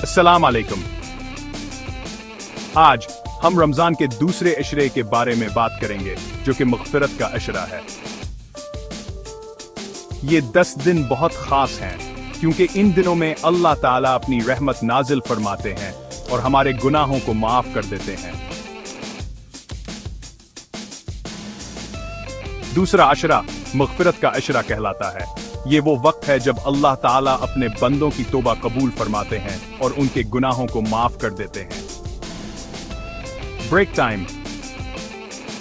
अस्सलाम वालेकुम। आज हम रमजान के दूसरे अशरे के बारे में बात करेंगे जो कि मग़फ़िरत का अशरा है। ये 10 दिन बहुत खास हैं क्योंकि इन दिनों में अल्लाह ताला अपनी रहमत नाजिल फरमाते हैं और हमारे गुनाहों को माफ कर देते हैं। दूसरा अशरा मग़फ़िरत का अशरा कहलाता है। ये वो वक्त है जब अल्लाह ताला अपने बंदों की तौबा कबूल फरमाते हैं और उनके गुनाहों को माफ कर देते हैं। ब्रेक टाइम,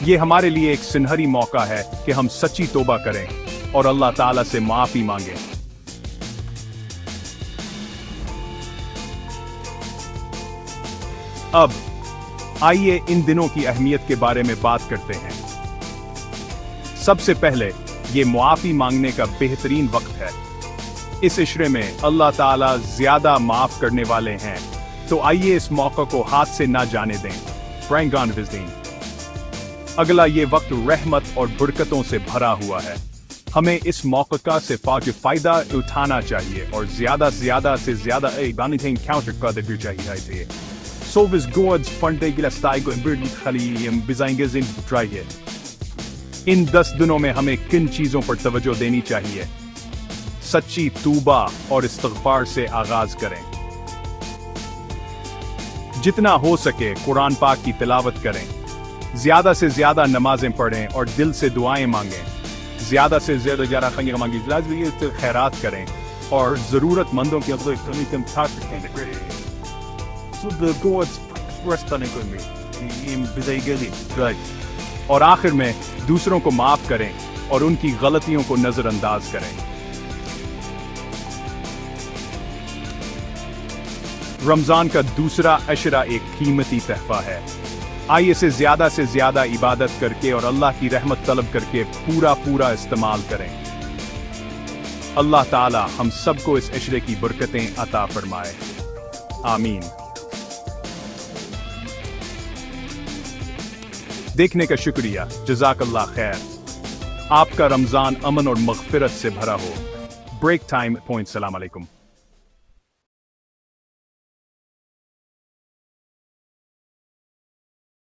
ये हमारे लिए एक सुनहरी मौका है कि हम सच्ची तौबा करें और अल्लाह ताला से माफी मांगें। अब आइए इन दिनों की अहमियत के बारे में बात करते हैं। सबसे पहले ये मुआफी मांगने का बेहतरीन वक्त है। इस इशरे में अल्लाह ताला ज्यादा माफ करने वाले हैं, तो आइए इस मौका को हाथ से ना जाने दें। फ्रैंक विज़दीन। अगला ये वक्त रहमत और बरकतों से भरा हुआ है। हमें इस मौका से फायदा उठाना चाहिए और ज्यादा से ज्यादा encounter कर चाहिए। Sovs Gods Fondegila Staigo and Birdie Khali and Bizangazin try it. इन 10 दिनों में हमें किन चीजों पर तवज्जो देनी चाहिए? सच्ची तौबा और इस्तिग़फ़ार से आगाज करें। जितना हो सके कुरान पाक की तिलावत करें। ज्यादा से ज्यादा नमाजें पढ़ें और दिल से दुआएं मांगें। ज्यादा से ज्यादा खैरात करें और जरूरतमंदों की और आखिर में दूसरों को माफ करें और उनकी गलतियों को नजरअंदाज करें। रमजान का दूसरा अशरा एक कीमती तहफा है। आइए इसे से ज्यादा इबादत करके और अल्लाह की रहमत तलब करके पूरा इस्तेमाल करें। अल्लाह ताला हम सबको इस अशरे की बरकतें अता फरमाए। आमीन। देखने का शुक्रिया। जज़ाकल्लाह खैर। आपका रमजान अमन और मग़फ़िरत से भरा हो। Break time point. सलाम अलैकुम।